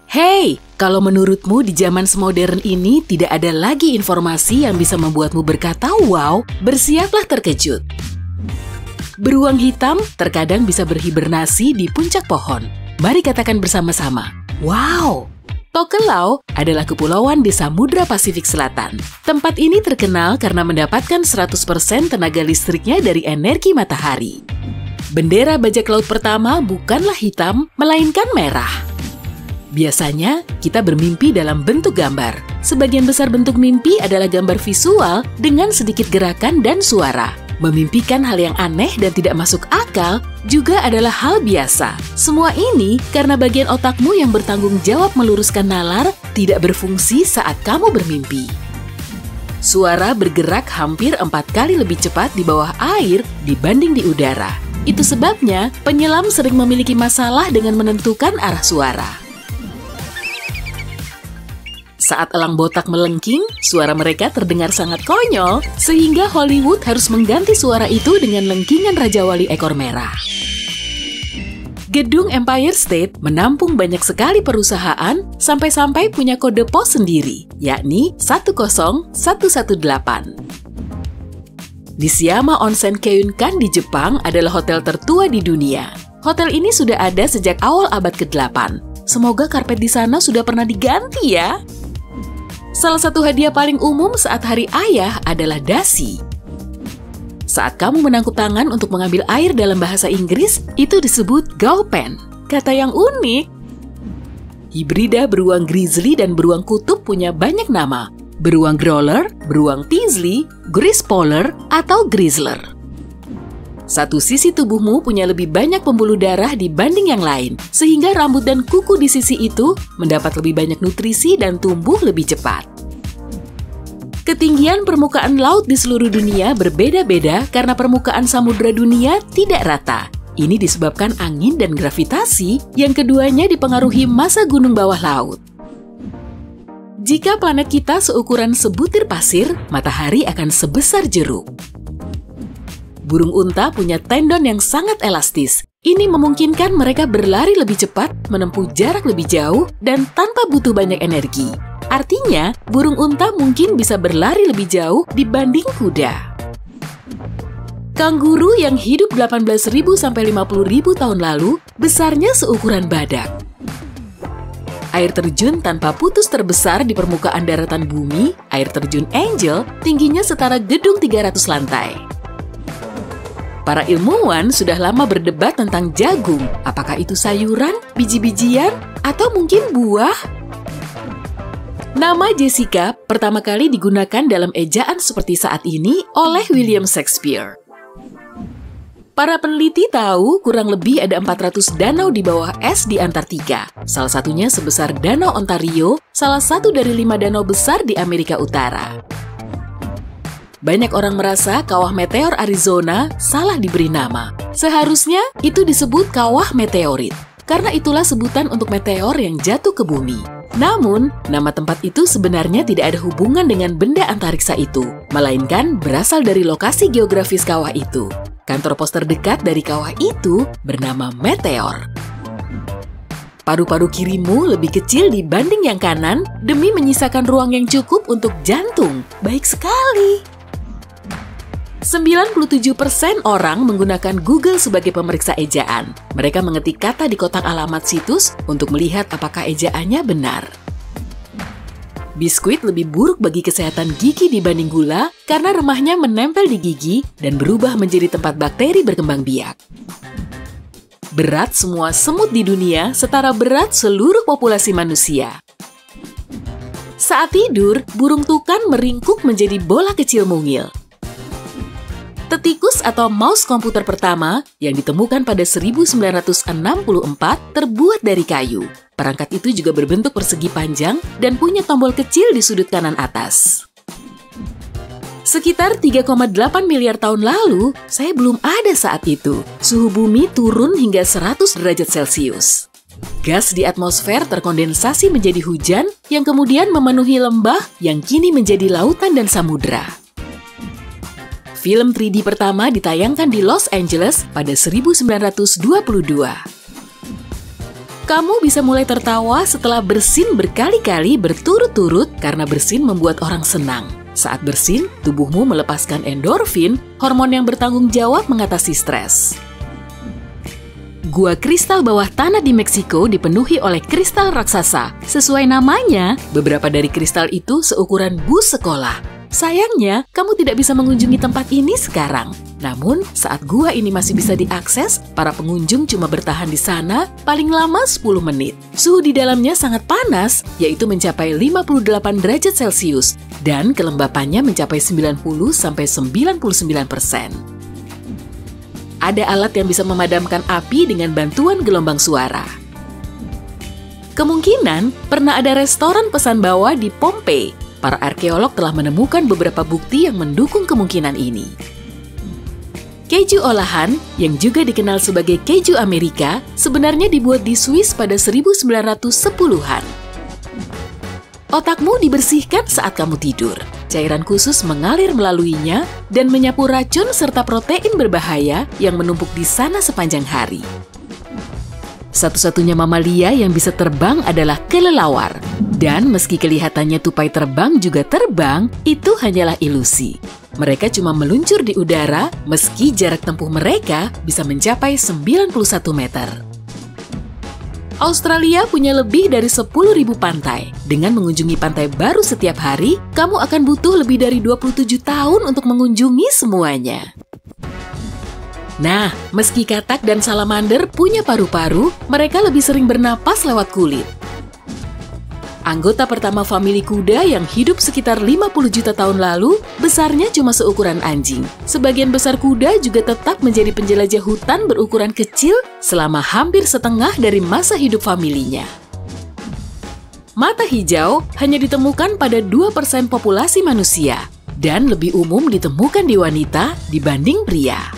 Hey, kalau menurutmu di zaman semodern ini tidak ada lagi informasi yang bisa membuatmu berkata wow, bersiaplah terkejut. Beruang hitam terkadang bisa berhibernasi di puncak pohon. Mari katakan bersama-sama, wow! Tokelau adalah kepulauan di Samudra Pasifik Selatan. Tempat ini terkenal karena mendapatkan 100% tenaga listriknya dari energi matahari. Bendera bajak laut pertama bukanlah hitam, melainkan merah. Biasanya, kita bermimpi dalam bentuk gambar. Sebagian besar bentuk mimpi adalah gambar visual dengan sedikit gerakan dan suara. Memimpikan hal yang aneh dan tidak masuk akal juga adalah hal biasa. Semua ini karena bagian otakmu yang bertanggung jawab meluruskan nalar tidak berfungsi saat kamu bermimpi. Suara bergerak hampir 4 kali lebih cepat di bawah air dibanding di udara. Itu sebabnya penyelam sering memiliki masalah dengan menentukan arah suara. Saat elang botak melengking, suara mereka terdengar sangat konyol, sehingga Hollywood harus mengganti suara itu dengan lengkingan Raja Wali ekor merah. Gedung Empire State menampung banyak sekali perusahaan sampai-sampai punya kode pos sendiri, yakni 10118. Nishiyama Onsen Keiunkan di Jepang adalah hotel tertua di dunia. Hotel ini sudah ada sejak awal abad ke-8. Semoga karpet di sana sudah pernah diganti ya. Salah satu hadiah paling umum saat Hari Ayah adalah dasi. Saat kamu menangkup tangan untuk mengambil air dalam bahasa Inggris, itu disebut gaupen. Kata yang unik. Hibrida beruang grizzly dan beruang kutub punya banyak nama. Beruang growler, beruang Teasley, grispoler, atau grizzler. Satu sisi tubuhmu punya lebih banyak pembuluh darah dibanding yang lain, sehingga rambut dan kuku di sisi itu mendapat lebih banyak nutrisi dan tumbuh lebih cepat. Ketinggian permukaan laut di seluruh dunia berbeda-beda karena permukaan samudra dunia tidak rata. Ini disebabkan angin dan gravitasi, yang keduanya dipengaruhi massa gunung bawah laut. Jika planet kita seukuran sebutir pasir, matahari akan sebesar jeruk. Burung unta punya tendon yang sangat elastis. Ini memungkinkan mereka berlari lebih cepat, menempuh jarak lebih jauh, dan tanpa butuh banyak energi. Artinya, burung unta mungkin bisa berlari lebih jauh dibanding kuda. Kanguru yang hidup 18.000 sampai 50.000 tahun lalu, besarnya seukuran badak. Air terjun tanpa putus terbesar di permukaan daratan bumi, air terjun Angel, tingginya setara gedung 300 lantai. Para ilmuwan sudah lama berdebat tentang jagung, apakah itu sayuran, biji-bijian, atau mungkin buah? Nama Jessica pertama kali digunakan dalam ejaan seperti saat ini oleh William Shakespeare. Para peneliti tahu kurang lebih ada 400 danau di bawah es di Antartika. Salah satunya sebesar Danau Ontario, salah satu dari 5 danau besar di Amerika Utara. Banyak orang merasa kawah meteor Arizona salah diberi nama. Seharusnya itu disebut kawah meteorit, karena itulah sebutan untuk meteor yang jatuh ke bumi. Namun, nama tempat itu sebenarnya tidak ada hubungan dengan benda antariksa itu, melainkan berasal dari lokasi geografis kawah itu. Kantor pos terdekat dari kawah itu bernama Meteor. Paru-paru kirimu lebih kecil dibanding yang kanan demi menyisakan ruang yang cukup untuk jantung. Baik sekali. 97% orang menggunakan Google sebagai pemeriksa ejaan. Mereka mengetik kata di kotak alamat situs untuk melihat apakah ejaannya benar. Biskuit lebih buruk bagi kesehatan gigi dibanding gula karena remahnya menempel di gigi dan berubah menjadi tempat bakteri berkembang biak. Berat semua semut di dunia setara berat seluruh populasi manusia. Saat tidur, burung tukan meringkuk menjadi bola kecil mungil. Tetikus atau mouse komputer pertama yang ditemukan pada 1964 terbuat dari kayu. Perangkat itu juga berbentuk persegi panjang dan punya tombol kecil di sudut kanan atas. Sekitar 3,8 miliar tahun lalu, saya belum ada saat itu. Suhu bumi turun hingga 100 derajat Celcius. Gas di atmosfer terkondensasi menjadi hujan yang kemudian memenuhi lembah yang kini menjadi lautan dan samudra. Film 3D pertama ditayangkan di Los Angeles pada 1922. Kamu bisa mulai tertawa setelah bersin berkali-kali berturut-turut karena bersin membuat orang senang. Saat bersin, tubuhmu melepaskan endorfin, hormon yang bertanggung jawab mengatasi stres. Gua kristal bawah tanah di Meksiko dipenuhi oleh kristal raksasa. Sesuai namanya, beberapa dari kristal itu seukuran bus sekolah. Sayangnya, kamu tidak bisa mengunjungi tempat ini sekarang. Namun, saat gua ini masih bisa diakses, para pengunjung cuma bertahan di sana paling lama 10 menit. Suhu di dalamnya sangat panas, yaitu mencapai 58 derajat Celcius, dan kelembapannya mencapai 90–99%. Ada alat yang bisa memadamkan api dengan bantuan gelombang suara. Kemungkinan pernah ada restoran pesan bawa di Pompei. Para arkeolog telah menemukan beberapa bukti yang mendukung kemungkinan ini. Keju olahan, yang juga dikenal sebagai keju Amerika, sebenarnya dibuat di Swiss pada 1910-an. Otakmu dibersihkan saat kamu tidur. Cairan khusus mengalir melaluinya dan menyapu racun serta protein berbahaya yang menumpuk di sana sepanjang hari. Satu-satunya mamalia yang bisa terbang adalah kelelawar. Dan meski kelihatannya tupai terbang juga terbang, itu hanyalah ilusi. Mereka cuma meluncur di udara meski jarak tempuh mereka bisa mencapai 91 meter. Australia punya lebih dari 10.000 pantai. Dengan mengunjungi pantai baru setiap hari, kamu akan butuh lebih dari 27 tahun untuk mengunjungi semuanya. Nah, meski katak dan salamander punya paru-paru, mereka lebih sering bernapas lewat kulit. Anggota pertama famili kuda yang hidup sekitar 50 juta tahun lalu, besarnya cuma seukuran anjing. Sebagian besar kuda juga tetap menjadi penjelajah hutan berukuran kecil selama hampir setengah dari masa hidup familinya. Mata hijau hanya ditemukan pada 2% populasi manusia dan lebih umum ditemukan di wanita dibanding pria.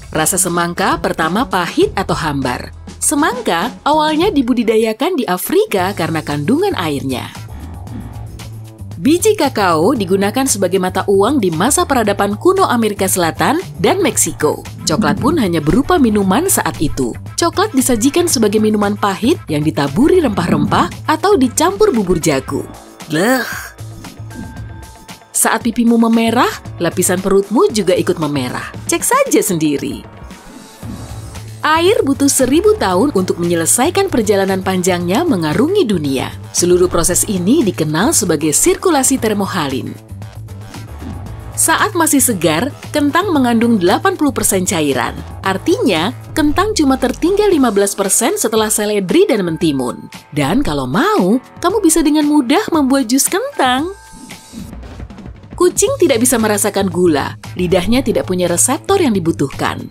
Rasa semangka pertama pahit atau hambar. Semangka awalnya dibudidayakan di Afrika karena kandungan airnya. Biji kakao digunakan sebagai mata uang di masa peradaban kuno Amerika Selatan dan Meksiko. Coklat pun hanya berupa minuman saat itu. Coklat disajikan sebagai minuman pahit yang ditaburi rempah-rempah atau dicampur bubur jagung. Bleh. Saat pipimu memerah, lapisan perutmu juga ikut memerah. Cek saja sendiri. Air butuh 1000 tahun untuk menyelesaikan perjalanan panjangnya mengarungi dunia. Seluruh proses ini dikenal sebagai sirkulasi termohalin. Saat masih segar, kentang mengandung 80% cairan. Artinya, kentang cuma tertinggal 15% setelah seledri dan mentimun. Dan kalau mau, kamu bisa dengan mudah membuat jus kentang. Kucing tidak bisa merasakan gula, lidahnya tidak punya reseptor yang dibutuhkan.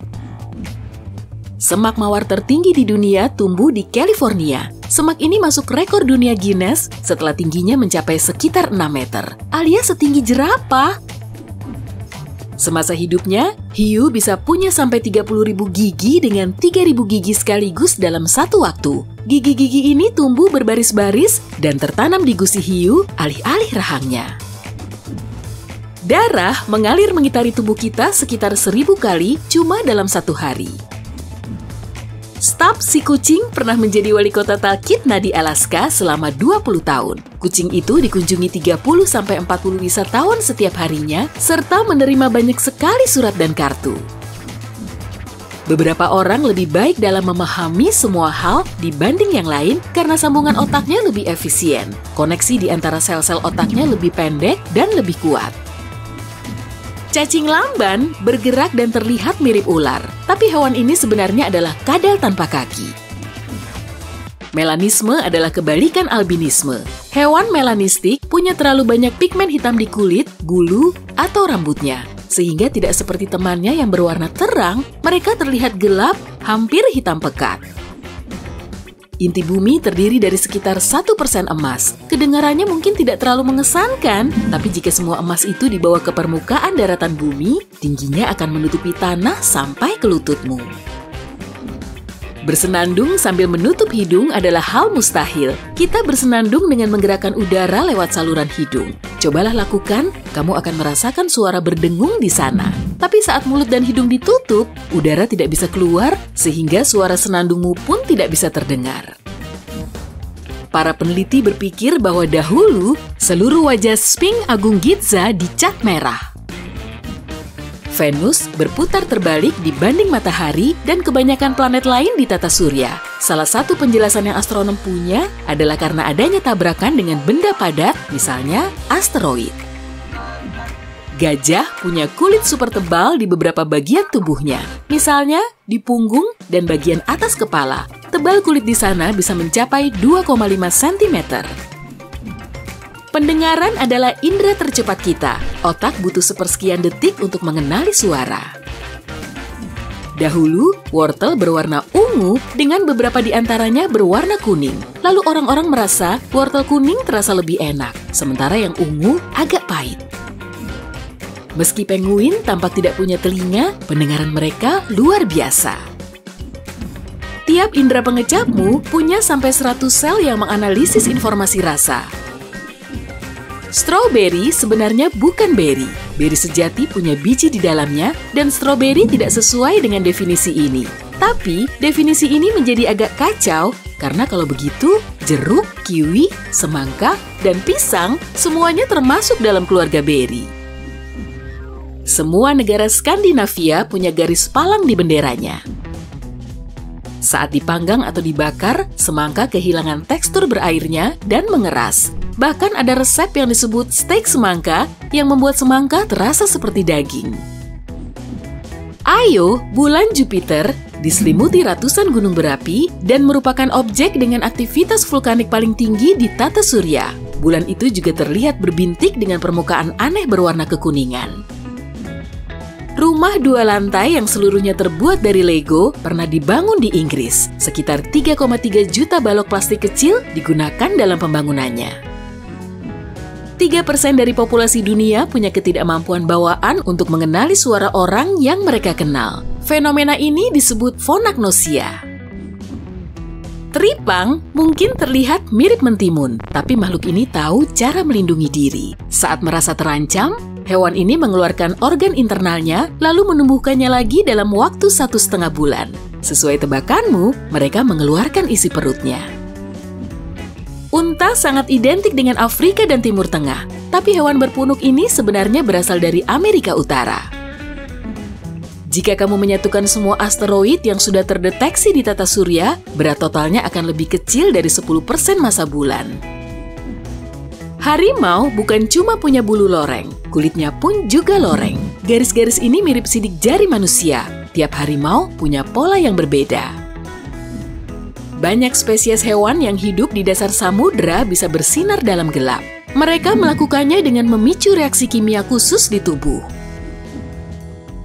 Semak mawar tertinggi di dunia tumbuh di California. Semak ini masuk rekor dunia Guinness setelah tingginya mencapai sekitar 6 meter, alias setinggi jerapah. Semasa hidupnya, hiu bisa punya sampai 30.000 gigi dengan 3.000 gigi sekaligus dalam satu waktu. Gigi-gigi ini tumbuh berbaris-baris dan tertanam di gusi hiu alih-alih rahangnya. Darah mengalir mengitari tubuh kita sekitar 1000 kali cuma dalam satu hari. Stubbs si kucing pernah menjadi wali kota Talkeetna di Alaska selama 20 tahun. Kucing itu dikunjungi 30–40 wisatawan setiap harinya, serta menerima banyak sekali surat dan kartu. Beberapa orang lebih baik dalam memahami semua hal dibanding yang lain karena sambungan otaknya lebih efisien. Koneksi di antara sel-sel otaknya lebih pendek dan lebih kuat. Cacing lamban bergerak dan terlihat mirip ular, tapi hewan ini sebenarnya adalah kadal tanpa kaki. Melanisme adalah kebalikan albinisme. Hewan melanistik punya terlalu banyak pigmen hitam di kulit, bulu, atau rambutnya. Sehingga tidak seperti temannya yang berwarna terang, mereka terlihat gelap, hampir hitam pekat. Inti bumi terdiri dari sekitar 1% emas. Kedengarannya mungkin tidak terlalu mengesankan, tapi jika semua emas itu dibawa ke permukaan daratan bumi, tingginya akan menutupi tanah sampai ke lututmu. Bersenandung sambil menutup hidung adalah hal mustahil. Kita bersenandung dengan menggerakkan udara lewat saluran hidung. Cobalah lakukan, kamu akan merasakan suara berdengung di sana. Tapi saat mulut dan hidung ditutup, udara tidak bisa keluar sehingga suara senandungmu pun tidak bisa terdengar. Para peneliti berpikir bahwa dahulu seluruh wajah Sphinx Agung Giza dicat merah. Venus berputar terbalik dibanding matahari dan kebanyakan planet lain di tata surya. Salah satu penjelasan yang astronom punya adalah karena adanya tabrakan dengan benda padat, misalnya asteroid. Gajah punya kulit super tebal di beberapa bagian tubuhnya, misalnya di punggung dan bagian atas kepala. Tebal kulit di sana bisa mencapai 2,5 cm. Pendengaran adalah indera tercepat kita. Otak butuh sepersekian detik untuk mengenali suara. Dahulu, wortel berwarna ungu dengan beberapa di antaranya berwarna kuning. Lalu orang-orang merasa wortel kuning terasa lebih enak, sementara yang ungu agak pahit. Meski penguin tampak tidak punya telinga, pendengaran mereka luar biasa. Tiap indera pengecapmu punya sampai 100 sel yang menganalisis informasi rasa. Strawberry sebenarnya bukan beri. Beri sejati punya biji di dalamnya dan strawberry tidak sesuai dengan definisi ini. Tapi, definisi ini menjadi agak kacau karena kalau begitu, jeruk, kiwi, semangka, dan pisang semuanya termasuk dalam keluarga beri. Semua negara Skandinavia punya garis palang di benderanya. Saat dipanggang atau dibakar, semangka kehilangan tekstur berairnya dan mengeras. Bahkan ada resep yang disebut steak semangka yang membuat semangka terasa seperti daging. Io, bulan Jupiter, diselimuti ratusan gunung berapi dan merupakan objek dengan aktivitas vulkanik paling tinggi di tata surya. Bulan itu juga terlihat berbintik dengan permukaan aneh berwarna kekuningan. Rumah 2 lantai yang seluruhnya terbuat dari Lego pernah dibangun di Inggris. Sekitar 3,3 juta balok plastik kecil digunakan dalam pembangunannya. 3% dari populasi dunia punya ketidakmampuan bawaan untuk mengenali suara orang yang mereka kenal. Fenomena ini disebut fonagnosia. Teripang mungkin terlihat mirip mentimun, tapi makhluk ini tahu cara melindungi diri. Saat merasa terancam, hewan ini mengeluarkan organ internalnya lalu menumbuhkannya lagi dalam waktu 1,5 bulan. Sesuai tebakanmu, mereka mengeluarkan isi perutnya. Unta sangat identik dengan Afrika dan Timur Tengah, tapi hewan berpunuk ini sebenarnya berasal dari Amerika Utara. Jika kamu menyatukan semua asteroid yang sudah terdeteksi di tata surya, berat totalnya akan lebih kecil dari 10% massa bulan. Harimau bukan cuma punya bulu loreng, kulitnya pun juga loreng. Garis-garis ini mirip sidik jari manusia. Tiap harimau punya pola yang berbeda. Banyak spesies hewan yang hidup di dasar samudera bisa bersinar dalam gelap. Mereka melakukannya dengan memicu reaksi kimia khusus di tubuh.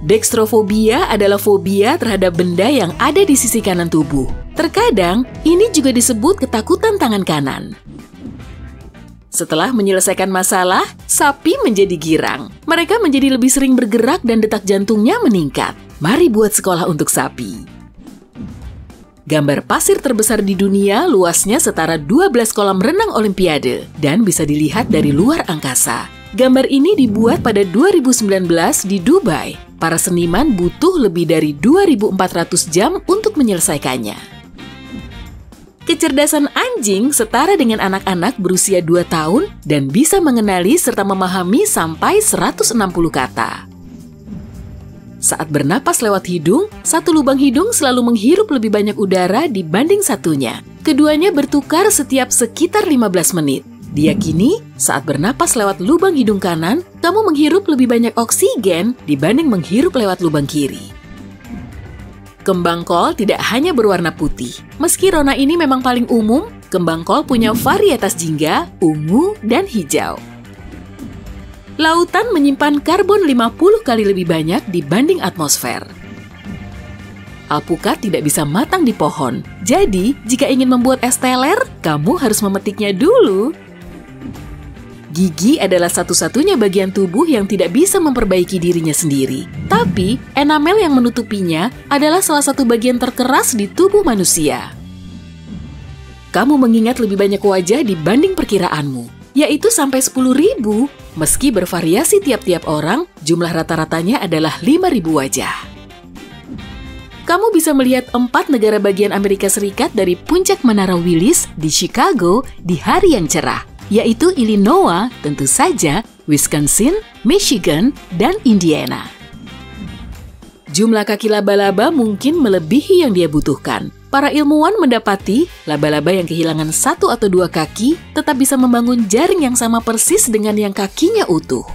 Dextrofobia adalah fobia terhadap benda yang ada di sisi kanan tubuh. Terkadang, ini juga disebut ketakutan tangan kanan. Setelah menyelesaikan masalah, sapi menjadi girang. Mereka menjadi lebih sering bergerak dan detak jantungnya meningkat. Mari buat sekolah untuk sapi. Gambar pasir terbesar di dunia luasnya setara 12 kolam renang Olimpiade dan bisa dilihat dari luar angkasa. Gambar ini dibuat pada 2019 di Dubai. Para seniman butuh lebih dari 2.400 jam untuk menyelesaikannya. Kecerdasan anjing setara dengan anak-anak berusia 2 tahun dan bisa mengenali serta memahami sampai 160 kata. Saat bernapas lewat hidung, satu lubang hidung selalu menghirup lebih banyak udara dibanding satunya. Keduanya bertukar setiap sekitar 15 menit. Diyakini, saat bernapas lewat lubang hidung kanan, kamu menghirup lebih banyak oksigen dibanding menghirup lewat lubang kiri. Kembang kol tidak hanya berwarna putih. Meski rona ini memang paling umum, kembang kol punya varietas jingga, ungu, dan hijau. Lautan menyimpan karbon 50 kali lebih banyak dibanding atmosfer. Alpukat tidak bisa matang di pohon. Jadi, jika ingin membuat es teler, kamu harus memetiknya dulu. Gigi adalah satu-satunya bagian tubuh yang tidak bisa memperbaiki dirinya sendiri. Tapi, enamel yang menutupinya adalah salah satu bagian terkeras di tubuh manusia. Kamu mengingat lebih banyak wajah dibanding perkiraanmu, yaitu sampai 10.000. Meski bervariasi tiap-tiap orang, jumlah rata-ratanya adalah 5.000 wajah. Kamu bisa melihat 4 negara bagian Amerika Serikat dari puncak Menara Willis di Chicago di hari yang cerah, yaitu Illinois, tentu saja, Wisconsin, Michigan, dan Indiana. Jumlah kaki laba-laba mungkin melebihi yang dia butuhkan. Para ilmuwan mendapati laba-laba yang kehilangan 1 atau 2 kaki tetap bisa membangun jaring yang sama persis dengan yang kakinya utuh.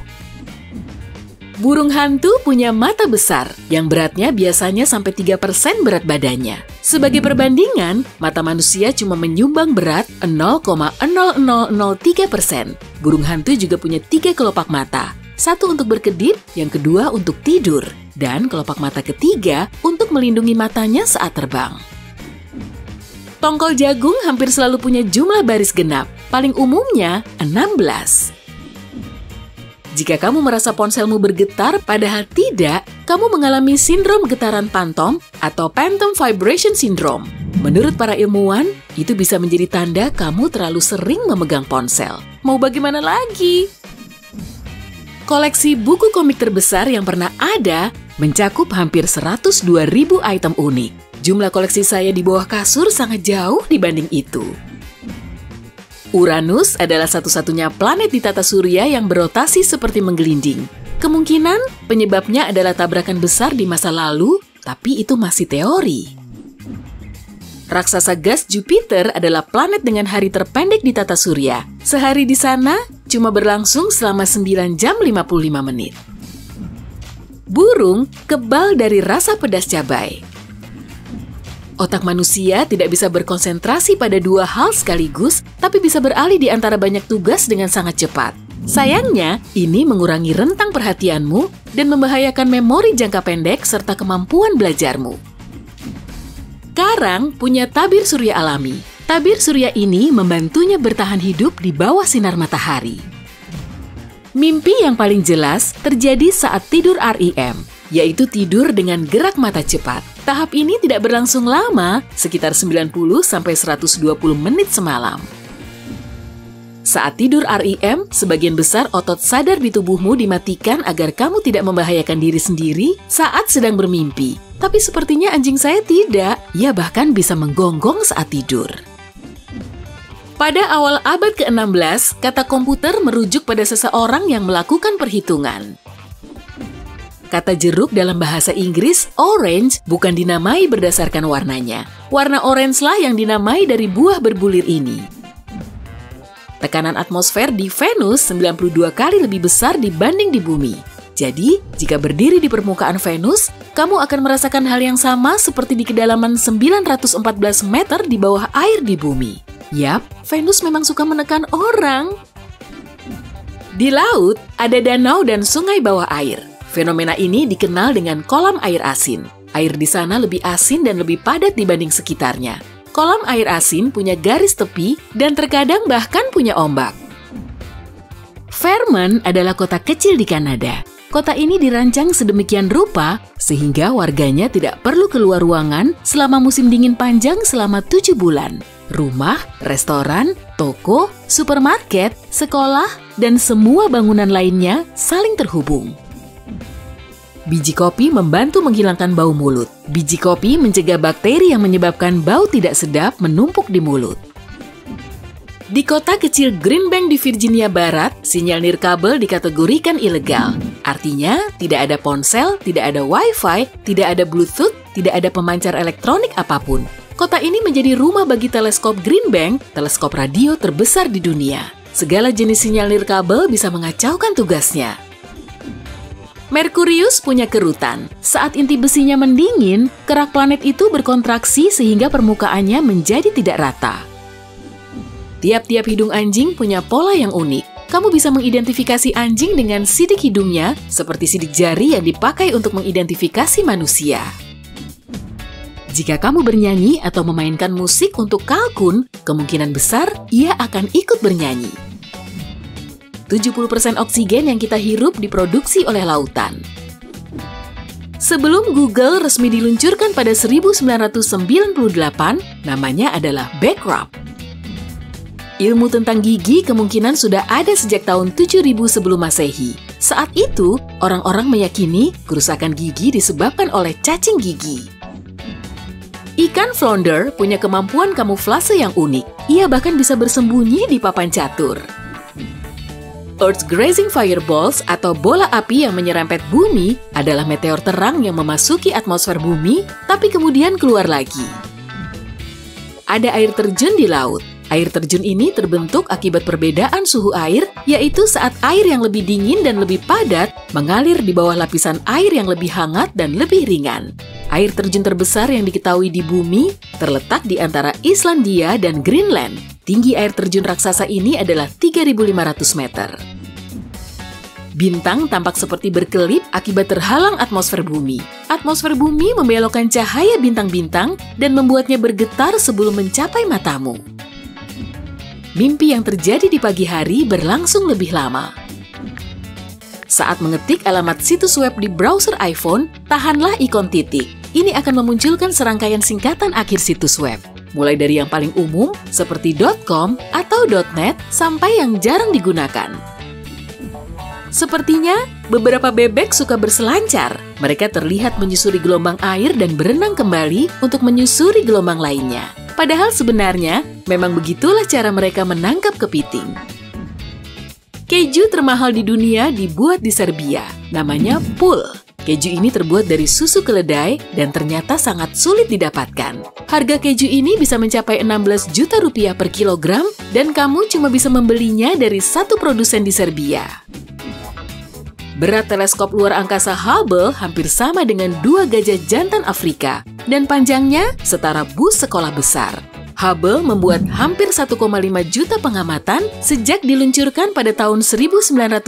Burung hantu punya mata besar, yang beratnya biasanya sampai 3% berat badannya. Sebagai perbandingan, mata manusia cuma menyumbang berat 0,0003%. Burung hantu juga punya 3 kelopak mata. Satu untuk berkedip, yang kedua untuk tidur, dan kelopak mata ketiga untuk melindungi matanya saat terbang. Tongkol jagung hampir selalu punya jumlah baris genap, paling umumnya 16. Jika kamu merasa ponselmu bergetar padahal tidak, kamu mengalami sindrom getaran pantom atau phantom vibration syndrome. Menurut para ilmuwan, itu bisa menjadi tanda kamu terlalu sering memegang ponsel. Mau bagaimana lagi? Koleksi buku komik terbesar yang pernah ada mencakup hampir 102.000 item unik. Jumlah koleksi saya di bawah kasur sangat jauh dibanding itu. Uranus adalah satu-satunya planet di tata surya yang berotasi seperti menggelinding. Kemungkinan penyebabnya adalah tabrakan besar di masa lalu, tapi itu masih teori. Raksasa gas Jupiter adalah planet dengan hari terpendek di tata surya. Sehari di sana cuma berlangsung selama 9 jam 55 menit. Burung kebal dari rasa pedas cabai. Otak manusia tidak bisa berkonsentrasi pada 2 hal sekaligus, tapi bisa beralih di antara banyak tugas dengan sangat cepat. Sayangnya, ini mengurangi rentang perhatianmu dan membahayakan memori jangka pendek serta kemampuan belajarmu. Karang punya tabir surya alami. Tabir surya ini membantunya bertahan hidup di bawah sinar matahari. Mimpi yang paling jelas terjadi saat tidur REM, yaitu tidur dengan gerak mata cepat. Tahap ini tidak berlangsung lama, sekitar 90-120 menit semalam. Saat tidur REM, sebagian besar otot sadar di tubuhmu dimatikan agar kamu tidak membahayakan diri sendiri saat sedang bermimpi. Tapi sepertinya anjing saya tidak, ia bahkan bisa menggonggong saat tidur. Pada awal abad ke-16, kata komputer merujuk pada seseorang yang melakukan perhitungan. Kata jeruk dalam bahasa Inggris, orange, bukan dinamai berdasarkan warnanya. Warna orange lah yang dinamai dari buah berbulir ini. Tekanan atmosfer di Venus 92 kali lebih besar dibanding di bumi. Jadi, jika berdiri di permukaan Venus, kamu akan merasakan hal yang sama seperti di kedalaman 914 meter di bawah air di bumi. Yap, Venus memang suka menekan orang. Di laut, ada danau dan sungai bawah air. Fenomena ini dikenal dengan kolam air asin. Air di sana lebih asin dan lebih padat dibanding sekitarnya. Kolam air asin punya garis tepi dan terkadang bahkan punya ombak. Fairmont adalah kota kecil di Kanada. Kota ini dirancang sedemikian rupa sehingga warganya tidak perlu keluar ruangan selama musim dingin panjang selama 7 bulan. Rumah, restoran, toko, supermarket, sekolah, dan semua bangunan lainnya saling terhubung. Biji kopi membantu menghilangkan bau mulut. Biji kopi mencegah bakteri yang menyebabkan bau tidak sedap menumpuk di mulut. Di kota kecil Green Bank di Virginia Barat, sinyal nirkabel dikategorikan ilegal. Artinya, tidak ada ponsel, tidak ada Wi-Fi, tidak ada Bluetooth, tidak ada pemancar elektronik apapun. Kota ini menjadi rumah bagi teleskop Green Bank, teleskop radio terbesar di dunia. Segala jenis sinyal nirkabel bisa mengacaukan tugasnya. Merkurius punya kerutan. Saat inti besinya mendingin, kerak planet itu berkontraksi sehingga permukaannya menjadi tidak rata. Tiap-tiap hidung anjing punya pola yang unik. Kamu bisa mengidentifikasi anjing dengan sidik hidungnya, seperti sidik jari yang dipakai untuk mengidentifikasi manusia. Jika kamu bernyanyi atau memainkan musik untuk kalkun, kemungkinan besar ia akan ikut bernyanyi. 70% oksigen yang kita hirup diproduksi oleh lautan. Sebelum Google resmi diluncurkan pada 1998, namanya adalah Backrub. Ilmu tentang gigi kemungkinan sudah ada sejak tahun 7000 sebelum Masehi. Saat itu, orang-orang meyakini kerusakan gigi disebabkan oleh cacing gigi. Ikan flounder punya kemampuan kamuflase yang unik. Ia bahkan bisa bersembunyi di papan catur. Earth-grazing fireballs atau bola api yang menyerempet bumi adalah meteor terang yang memasuki atmosfer bumi, tapi kemudian keluar lagi. Ada air terjun di laut. Air terjun ini terbentuk akibat perbedaan suhu air, yaitu saat air yang lebih dingin dan lebih padat mengalir di bawah lapisan air yang lebih hangat dan lebih ringan. Air terjun terbesar yang diketahui di bumi terletak di antara Islandia dan Greenland. Tinggi air terjun raksasa ini adalah 3.500 meter. Bintang tampak seperti berkelip akibat terhalang atmosfer bumi. Atmosfer bumi membelokkan cahaya bintang-bintang dan membuatnya bergetar sebelum mencapai matamu. Mimpi yang terjadi di pagi hari berlangsung lebih lama. Saat mengetik alamat situs web di browser iPhone, tahanlah ikon titik. Ini akan memunculkan serangkaian singkatan akhir situs web, mulai dari yang paling umum seperti .com atau .net sampai yang jarang digunakan. Sepertinya, beberapa bebek suka berselancar. Mereka terlihat menyusuri gelombang air dan berenang kembali untuk menyusuri gelombang lainnya. Padahal sebenarnya, memang begitulah cara mereka menangkap kepiting. Keju termahal di dunia dibuat di Serbia, namanya Pul. Keju ini terbuat dari susu keledai dan ternyata sangat sulit didapatkan. Harga keju ini bisa mencapai 16 juta rupiah per kilogram dan kamu cuma bisa membelinya dari satu produsen di Serbia. Berat teleskop luar angkasa Hubble hampir sama dengan 2 gajah jantan Afrika dan panjangnya setara bus sekolah besar. Hubble membuat hampir 1,5 juta pengamatan sejak diluncurkan pada tahun 1990.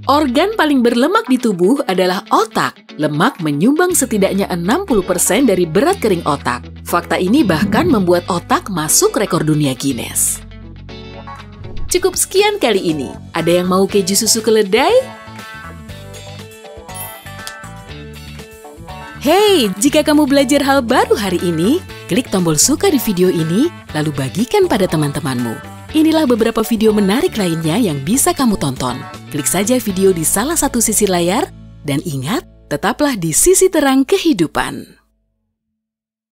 Organ paling berlemak di tubuh adalah otak. Lemak menyumbang setidaknya 60% dari berat kering otak. Fakta ini bahkan membuat otak masuk rekor dunia Guinness. Cukup sekian kali ini. Ada yang mau keju susu keledai? Hey, jika kamu belajar hal baru hari ini, klik tombol suka di video ini, lalu bagikan pada teman-temanmu. Inilah beberapa video menarik lainnya yang bisa kamu tonton. Klik saja video di salah satu sisi layar, dan ingat, tetaplah di sisi terang kehidupan.